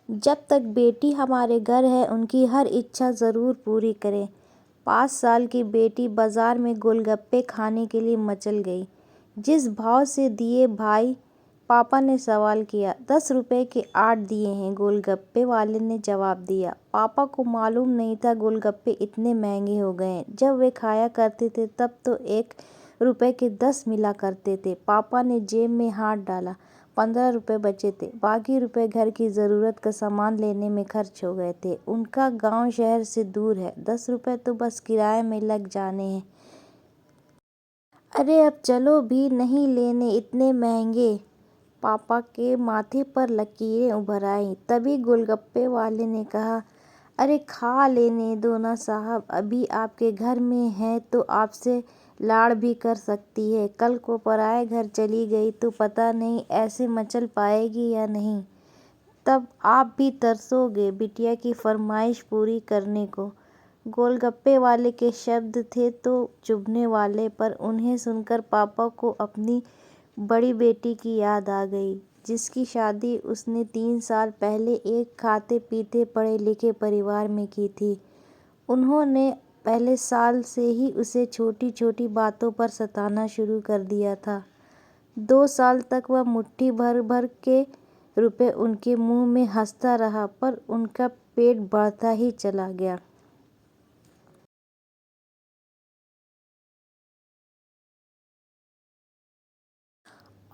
جب تک بیٹی ہمارے گھر ہے ان کی ہر اچھا ضرور پوری کریں۔ 5 سال کی بیٹی بازار میں گول گپے کھانے کے لیے مچل گئی۔ جس بھاؤ سے دیے بھائی؟ پاپا نے سوال کیا۔ 10 روپے کے 8 دیے ہیں، گول گپے والے نے جواب دیا۔ پاپا کو معلوم نہیں تھا گول گپے اتنے مہنگے ہو گئے ہیں۔ جب وہ کھایا کرتے تھے تب تو 1 روپے کے 10 ملا کرتے تھے۔ پاپا نے جیب میں ہاتھ ڈالا، 15 روپے بچے تھے، باقی روپے گھر کی ضرورت کا سامان لینے میں خرچ ہو گئے تھے۔ ان کا گاؤں شہر سے دور ہے، 10 روپے تو بس کرایے میں لگ جانے ہیں۔ ارے اب چلو بھی نہیں لینے اتنے مہنگے۔ پاپا کے ماتھے پر لکیریں ابھر آئیں۔ تبھی گول گپے والے نے کہا، ارے کھا لینے دو نا صاحب، ابھی آپ کے گھر میں ہے تو آپ سے لاڑ بھی کر سکتی ہے، کل کو پرائے گھر چلی گئی تو پتہ نہیں ایسے مچل پائے گی یا نہیں، تب آپ بھی ترسو گے بٹیا کی فرمائش پوری کرنے کو۔ گول گپے والے کے شبد تھے تو چبھنے والے، پر انہیں سن کر پاپا کو اپنی بڑی بیٹی کی یاد آ گئی، جس کی شادی اس نے 3 سال پہلے ایک کھاتے پیتے پڑھے لکھے پریوار میں کی تھی۔ انہوں نے پہلے سال سے ہی اسے چھوٹی چھوٹی باتوں پر ستانا شروع کر دیا تھا۔ 2 سال تک وہ مٹھی بھر بھر کے روپے ان کے منہ میں ہنستا رہا، پر ان کا پیٹ بڑھتا ہی چلا گیا۔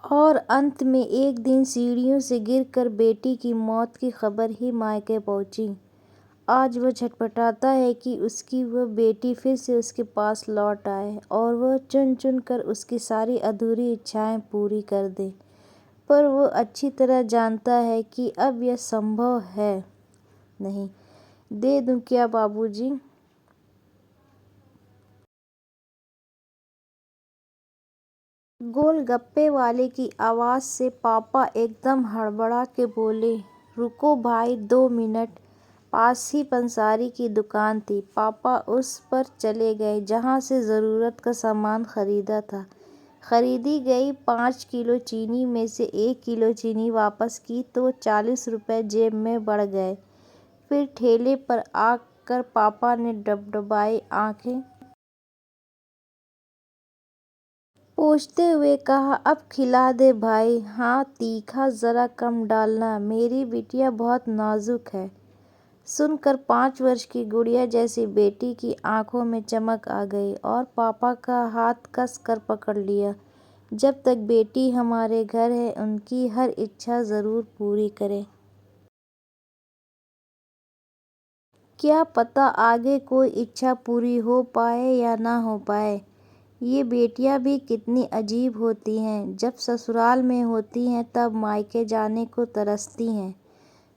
اور انت میں ایک دن سیڑھیوں سے گر کر بیٹی کی موت کی خبر ہی مائکے پہنچی۔ آج وہ چھٹپٹاتا ہے کہ اس کی وہ بیٹی پھر سے اس کے پاس لوٹ آئے اور وہ چن چن کر اس کی ساری ادھوری اچھائیں پوری کر دے، پر وہ اچھی طرح جانتا ہے کہ اب یہ سمبھو ہے نہیں۔ دے دوں کیا بابو جی؟ گول گپے والے کی آواز سے پاپا ایک دم ہڑبڑا کے بولے، رکو بھائی 2 منٹ۔ پاس ہی پنساری کی دکان تھی، پاپا اس پر چلے گئے جہاں سے ضرورت کا سامان خریدا تھا۔ خریدی گئی 5 کلو چینی میں سے 1 کلو چینی واپس کی تو 40 روپے جیب میں بڑھ گئے۔ پھر ٹھیلے پر آ کر پاپا نے ڈبڈبائی آنکھیں پوچھتے ہوئے کہا، اب کھلا دے بھائی، ہاں تیکھا ذرا کم ڈالنا، میری بٹیا بہت نازک ہے۔ سن کر 5 برس کی گڑیا جیسی بیٹی کی آنکھوں میں چمک آ گئی اور پاپا کا ہاتھ کس کر پکڑ لیا۔ جب تک بیٹی ہمارے گھر ہے ان کی ہر اچھا ضرور پوری کریں۔ کیا پتہ آگے کوئی اچھا پوری ہو پائے یا نہ ہو پائے۔ یہ بیٹیاں بھی کتنی عجیب ہوتی ہیں، جب سسرال میں ہوتی ہیں تب مائکے جانے کو ترستی ہیں،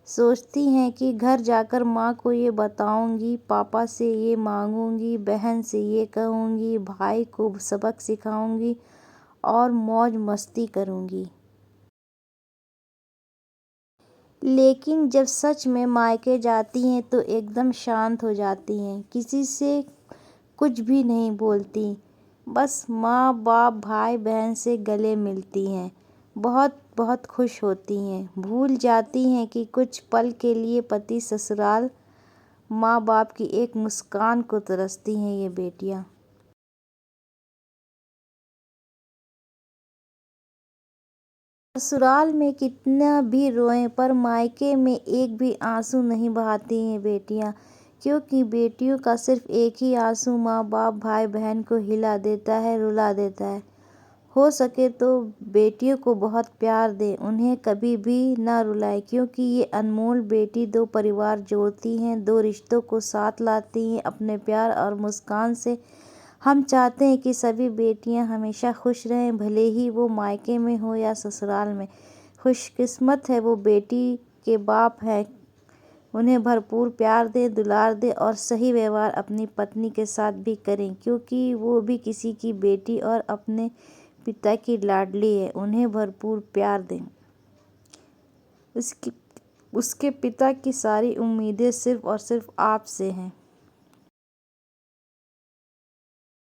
سوچتی ہیں کہ گھر جا کر ماں کو یہ بتاؤں گی، پاپا سے یہ مانگوں گی، بہن سے یہ کہوں گی، بھائی کو سبق سکھاؤں گی اور موج مستی کروں گی۔ لیکن جب سچ میں مائکے جاتی ہیں تو ایک دم شانت ہو جاتی ہیں، کسی سے کچھ بھی نہیں بولتی، بس ماں باپ بھائی بہن سے گلے ملتی ہیں، بہت بہت خوش ہوتی ہیں، بھول جاتی ہیں کہ کچھ پل کے لیے پتی سسرال، ماں باپ کی ایک مسکان کو ترستی ہیں یہ بیٹیاں۔ سسرال میں کتنا بھی روئیں پر مائکے میں ایک بھی آنسو نہیں بہاتی یہ بیٹیاں، کیونکہ بیٹیوں کا صرف ایک ہی آنسو ماں باپ بھائی بہن کو ہلا دیتا ہے، رلا دیتا ہے۔ ہو سکے تو بیٹیوں کو بہت پیار دیں، انہیں کبھی بھی نہ رلائیں، کیونکہ یہ انمول بیٹی 2 پریوار جوڑتی ہیں، 2 رشتوں کو ساتھ لاتی ہیں اپنے پیار اور مسکان سے۔ ہم چاہتے ہیں کہ سبھی بیٹیاں ہمیشہ خوش رہیں، بھلے ہی وہ مائکے میں ہوں یا سسرال میں۔ خوش قسمت ہے وہ بیٹی کے باپ ہیں، انہیں بھرپور پیار دیں، دلار دیں اور صحیح ویوہار اپنی پتنی کے ساتھ بھی کریں، کیونکہ وہ بھی کسی کی بیٹی اور اپنے پتا کی لاڈلی ہے، انہیں بھرپور پیار دیں۔ اس کے پتا کی ساری امیدیں صرف اور صرف آپ سے ہیں۔